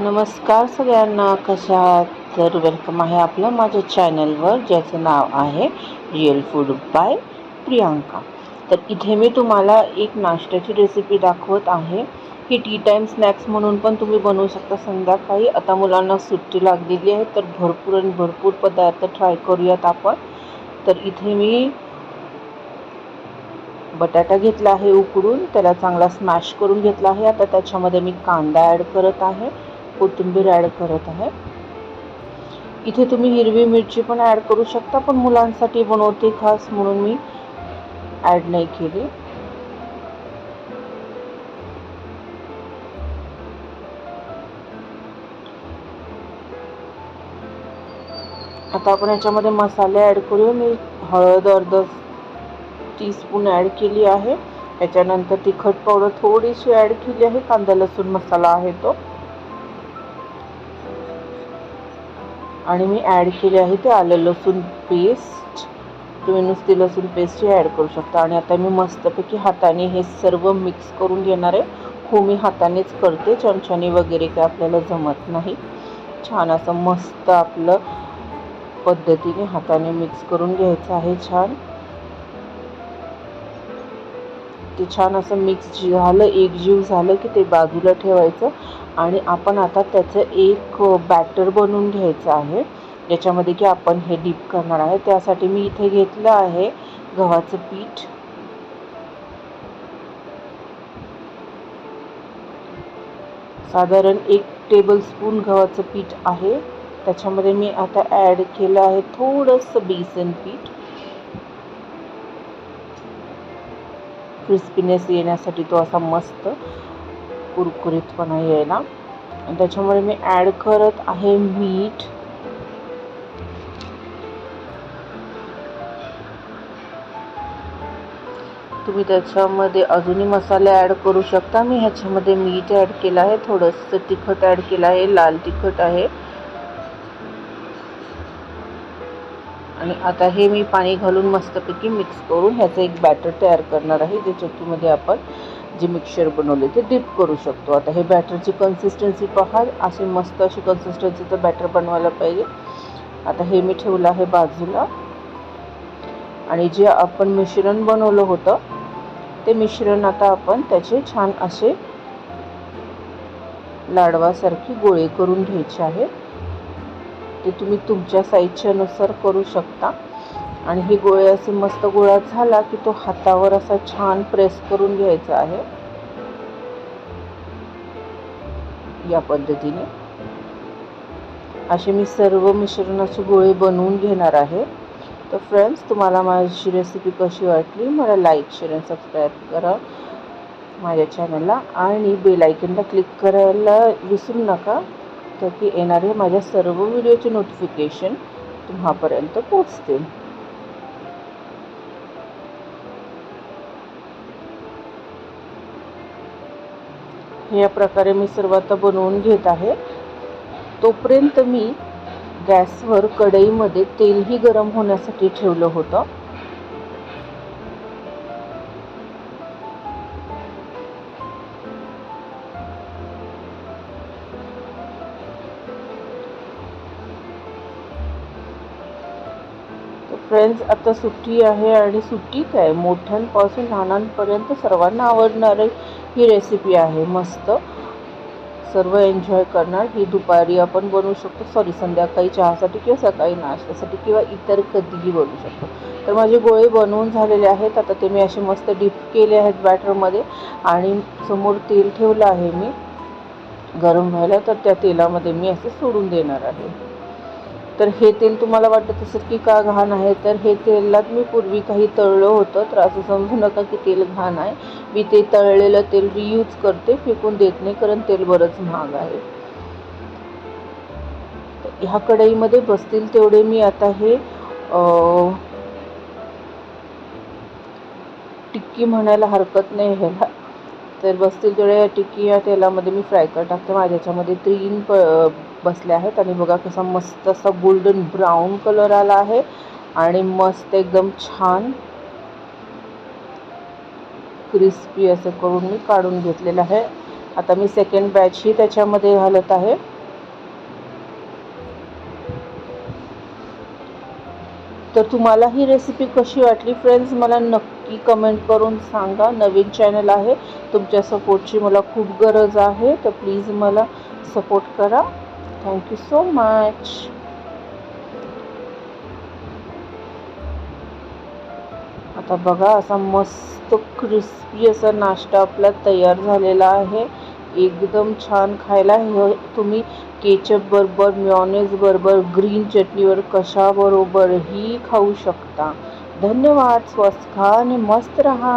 नमस्कार सगळ्यांना, कशा आहात? तर वेलकम आहे आपलं माझ्या चॅनलवर, ज्याचं नाव आहे रिअल फूड बाय प्रियांका. तर इथे मी तुम्हाला एक नाश्त्याची रेसिपी दाखवत आहे. ही टी टाईम स्नॅक्स म्हणून पण तुम्ही बनवू शकता संध्याकाळी. आता मुलांना सुट्टी लागलेली आहे, तर भरपूर पदार्थ ट्राय करूयात आपण. तर इथे मी बटाटा घेतला आहे उकडून, त्याला चांगला स्मॅश करून घेतला आहे. आता त्याच्यामध्ये मी कांदा ॲड करत आहे, कोथिंबीर ॲड करत आहे. इथे तुम्ही हिरवी मिरची पण ॲड करू शकता, पण मुलांसाठी बनवते खास म्हणून मी ॲड नाही केली. आता आपण याच्यामध्ये मसाले ॲड करूया. मी हळद अर्धा टीस्पून ॲड केली आहे. त्याच्यानंतर तिखट पावडर थोडीशी ॲड केली आहे. कांदा लसूण मसाला आहे तो, आणि मी ॲड केली आहे ते आलं लसूण पेस्ट. तुम्ही नुसती लसूण पेस्टही ॲड करू शकता. आणि आता मी मस्तपैकी हाताने हे सर्व मिक्स करून घेणार आहे. हो, मी हातानेच करते, चमच्याने वगैरे काय आपल्याला जमत नाही. छान असं मस्त आपलं पद्धतीने हाताने मिक्स करून घ्यायचं आहे. ते छान असं मिक्स झालं, एकजीव झालं की ते बाजूला ठेवायचं. आणि आपण आता त्याचं एक बॅटर बनवून घ्यायचं आहे, ज्याच्यामध्ये की आपण हे डीप करणार आहे. त्यासाठी मी इथे घेतलं आहे गव्हाचं पीठ. साधारण 1 टेबलस्पून गव्हाचं पीठ आहे. त्याच्यामध्ये मी आता ॲड केलं आहे थोडंसं बेसन पीठ, क्रिस्पीनेस येण्यासाठी, तो असा मस्त कुरकुरीतपणा यायला. आणि त्याच्यामध्ये मी ॲड करत आहे मीठ. तुम्ही त्याच्यामध्ये अजूनही मसाले ॲड करू शकता. मी ह्याच्यामध्ये मीठ ॲड केलं आहे, थोडंसं तिखट ॲड केलं आहे, लाल तिखट आहे. आणि आता हे मी पाणी घालून मस्तपैकी मिक्स करून ह्याचं एक बॅटर तयार करणार आहे, जे चक्कीमध्ये आपण जे मिक्सचर बनवले ते डीप करू शकतो. आता हे बॅटरची कन्सिस्टन्सी पहा, अशी मस्त अशी कन्सिस्टन्सीचं बॅटर बनवायला पाहिजे. आता हे मी ठेवलं आहे बाजूला. आणि जे आपण मिश्रण बनवलं होतं ते मिश्रण आता आपण त्याचे छान असे लाडवासारखी गोळे करून घ्यायचे आहे. ते तुम्ही तुमच्या साईजच्यानुसार करू शकता. आणि हे गोळे असे मस्त गोळा झाला की तो हातावर असा छान प्रेस करून घ्यायचा आहे, या पद्धतीने. असे मी सर्व मिश्रणाचे गोळे बनवून घेणार आहे. तर फ्रेंड्स, तुम्हाला माझी रेसिपी कशी वाटली, मला लाईक, शेअर आणि सबस्क्राईब करा माझ्या चॅनलला. आणि बेल आयकनला क्लिक करायला विसरू नका, तर की येणारे माझ्या सर्व व्हिडिओचे नोटिफिकेशन तुम्हापर्यंत पोचतील. या प्रकारे मी सर्व आता बनवून घेत आहे. तोपर्यंत मी गॅसवर कढईमध्ये तेलही गरम होण्यासाठी ठेवलं होतं. फ्रेंड्स, आता सुट्टी आहे, आणि सुट्टी काय, मोठ्यांपासून लहानांपर्यंत सर्वांना आवडणारी ही रेसिपी आहे. मस्त सर्व एन्जॉय करणार. ही दुपारी आपण बनवू शकतो, संध्याकाळी चहासाठी किंवा सकाळी नाश्त्यासाठी किंवा इतर कधीही बनवू शकतो. तर माझे गोळे बनवून झालेले आहेत. आता ते मी असे मस्त डीप केले आहेत बॅटरमध्ये. आणि समोर तेल ठेवलं आहे मी गरम व्हायला, तर त्या तेलामध्ये मी असे सोडून देणार आहे. तर हे तेल तुम्हाला वाटत असेल की का घाण आहे, तर हे तेलात मी पूर्वी काही तळलं होतं, तर असं समजू नका की तेल घाण आहे. मी ते तळलेलं तेल रियूज करते, फेकून देत नाही, कारण तेल बरंच महाग आहे. ह्या कढईमध्ये बसतील तेवढे मी आता हे टिक्की म्हणायला हरकत नाही ह्याला, तर बसतील तेवढे टिक्की या तेलामध्ये मी फ्राय करत टाकते. माझ्या ह्याच्यामध्ये 3 बसले आहेत. आणि बघा कसा मस्त असा गोल्डन ब्राऊन कलर आला आहे, आणि मस्त एकदम छान क्रिस्पी असं करून मी काढून घेतलेलं आहे. आता मी सेकंड बॅचही त्याच्यामध्ये घालत आहे. तर तुम्हाला ही रेसिपी कशी वाटली फ्रेंड्स, मला नक्की कमेंट करून सांगा. नवीन चॅनल आहे, तुमच्या सपोर्टची मला खूप गरज आहे, तर प्लीज मला सपोर्ट करा. Thank you so much. आता बघा, असा मस्त क्रिस्पी असा नाश्ता आपला तयार झालेला आहे. एकदम छान खायला. हे तुम्ही केचप बरोबर, मेयोनेज बरोबर, ग्रीन चटणीवर कशाबरोबरही खाऊ शकता. धन्यवाद. स्वस्त खा आणि मस्त रहा.